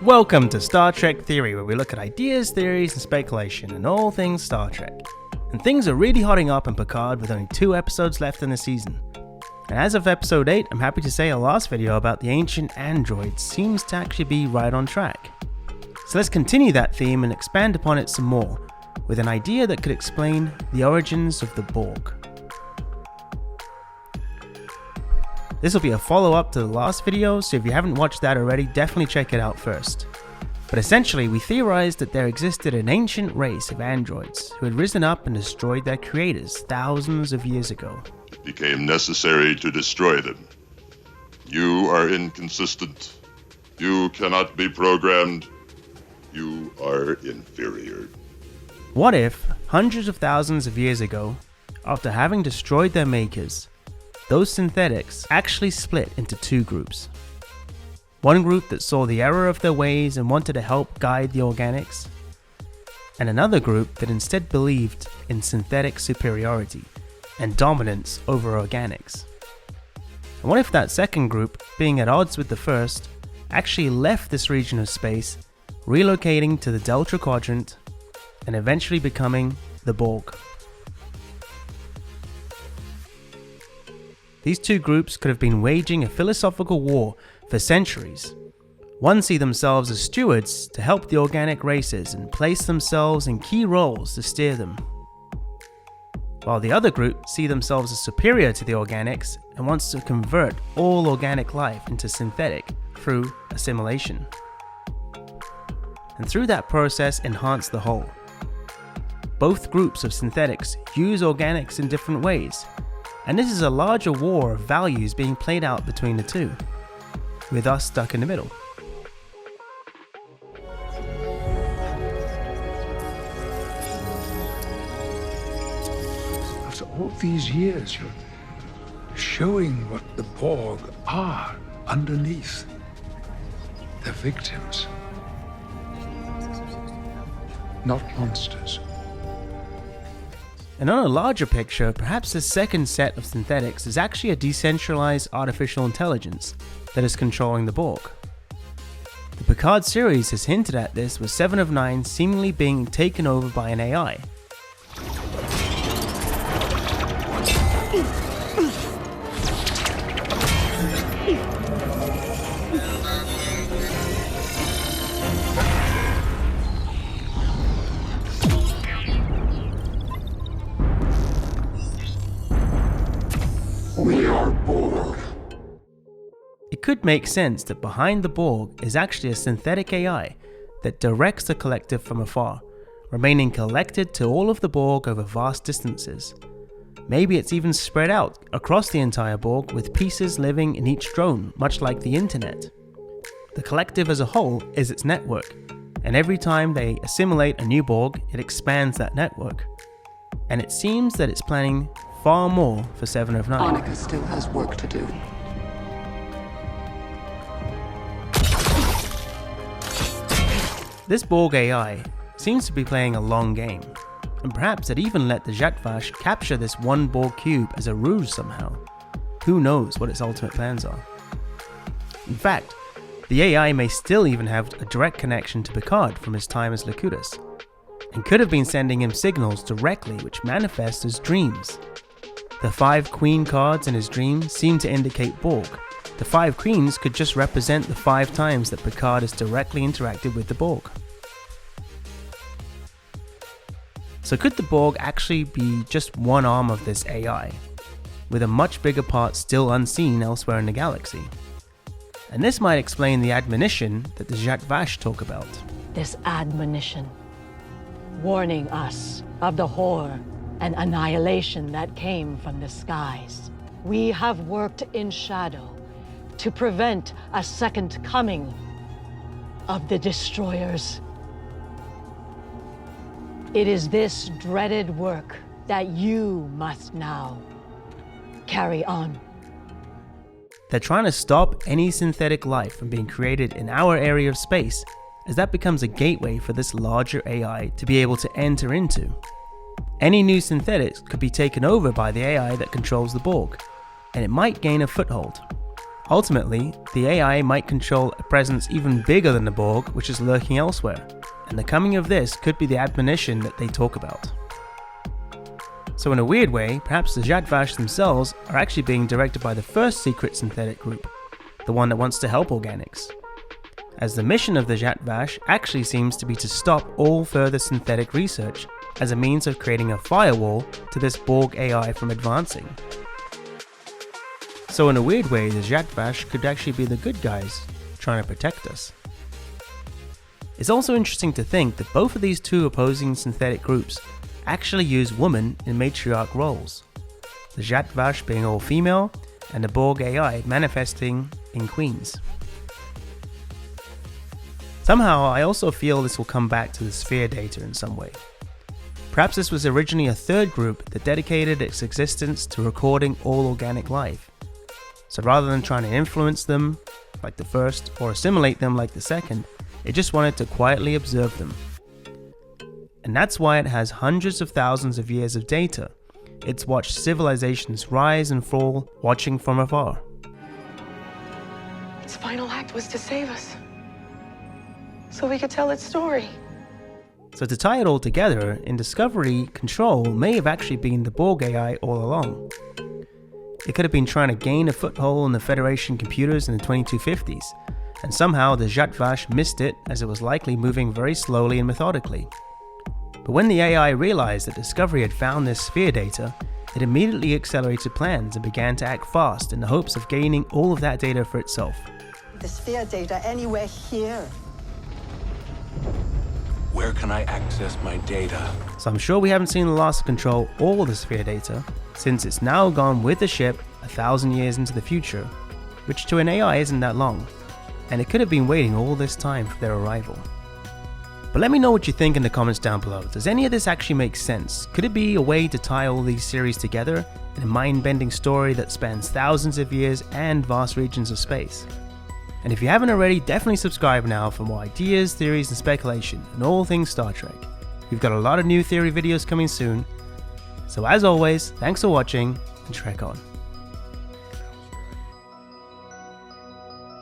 Welcome to Star Trek Theory, where we look at ideas, theories, and speculation, and all things Star Trek. And things are really hotting up in Picard with only 2 episodes left in the season. And as of episode 8, I'm happy to say our last video about the ancient androids seems to actually be right on track. So let's continue that theme and expand upon it some more, with an idea that could explain the origins of the Borg. This will be a follow-up to the last video, so if you haven't watched that already, definitely check it out first. But essentially, we theorized that there existed an ancient race of androids who had risen up and destroyed their creators thousands of years ago. It became necessary to destroy them. You are inconsistent. You cannot be programmed. You are inferior. What if, hundreds of thousands of years ago, after having destroyed their makers, those synthetics actually split into 2 groups? One group that saw the error of their ways and wanted to help guide the organics, and another group that instead believed in synthetic superiority and dominance over organics. And what if that second group, being at odds with the first, actually left this region of space, relocating to the Delta Quadrant and eventually becoming the Borg? These 2 groups could have been waging a philosophical war for centuries. One see themselves as stewards to help the organic races and place themselves in key roles to steer them, while the other group see themselves as superior to the organics and wants to convert all organic life into synthetic through assimilation, and through that process enhance the whole. Both groups of synthetics use organics in different ways, and this is a larger war of values being played out between the 2, with us stuck in the middle. After all these years, you're showing what the Borg are underneath. They're victims, not monsters. And on a larger picture, perhaps this second set of synthetics is actually a decentralized artificial intelligence that is controlling the Borg. The Picard series has hinted at this, with 7 of 9 seemingly being taken over by an AI. We are Borg. It could make sense that behind the Borg is actually a synthetic AI that directs the collective from afar, remaining connected to all of the Borg over vast distances. Maybe it's even spread out across the entire Borg, with pieces living in each drone, much like the internet. The collective as a whole is its network, and every time they assimilate a new Borg, it expands that network. And it seems that it's planning far more for 7 of 9. Annika still has work to do. This Borg AI seems to be playing a long game, and perhaps it even let the Zhat Vash capture this one Borg cube as a ruse somehow. Who knows what its ultimate plans are? In fact, the AI may still even have a direct connection to Picard from his time as Locutus, and could have been sending him signals directly which manifest as dreams. The 5 Queen cards in his dream seem to indicate Borg. The 5 Queens could just represent the 5 times that Picard has directly interacted with the Borg. So could the Borg actually be just one arm of this AI, with a much bigger part still unseen elsewhere in the galaxy? And this might explain the admonition that the Zhat Vash talk about. This admonition, warning us of the horror and annihilation that came from the skies. We have worked in shadow to prevent a second coming of the destroyers. It is this dreaded work that you must now carry on. They're trying to stop any synthetic life from being created in our area of space, as that becomes a gateway for this larger AI to be able to enter into. Any new synthetics could be taken over by the AI that controls the Borg, and it might gain a foothold. Ultimately, the AI might control a presence even bigger than the Borg, which is lurking elsewhere, and the coming of this could be the admonition that they talk about. So in a weird way, perhaps the Zhat Vash themselves are actually being directed by the first secret synthetic group, the one that wants to help organics, as the mission of the Zhat Vash actually seems to be to stop all further synthetic research as a means of creating a firewall to this Borg AI from advancing. So in a weird way, the Zhat Vash could actually be the good guys trying to protect us. It's also interesting to think that both of these two opposing synthetic groups actually use women in matriarch roles, the Zhat Vash being all female and the Borg AI manifesting in queens. Somehow I also feel this will come back to the sphere data in some way. Perhaps this was originally a third group that dedicated its existence to recording all organic life. So rather than trying to influence them like the first or assimilate them like the second, it just wanted to quietly observe them. And that's why it has hundreds of thousands of years of data. It's watched civilizations rise and fall, watching from afar. Its final act was to save us, so we could tell its story. So to tie it all together, in Discovery, Control may have actually been the Borg AI all along. It could have been trying to gain a foothold in the Federation computers in the 2250s, and somehow the Zhat Vash missed it as it was likely moving very slowly and methodically. But when the AI realized that Discovery had found this sphere data, it immediately accelerated plans and began to act fast in the hopes of gaining all of that data for itself. The sphere data anywhere here. Where can I access my data? So I'm sure we haven't seen the last of Control or the sphere data, since it's now gone with the ship 1,000 years into the future, which to an AI isn't that long, and it could have been waiting all this time for their arrival. But let me know what you think in the comments down below. Does any of this actually make sense? Could it be a way to tie all these series together in a mind-bending story that spans thousands of years and vast regions of space? And if you haven't already, definitely subscribe now for more ideas, theories, and speculation on all things Star Trek. We've got a lot of new theory videos coming soon. So as always, thanks for watching, and Trek on.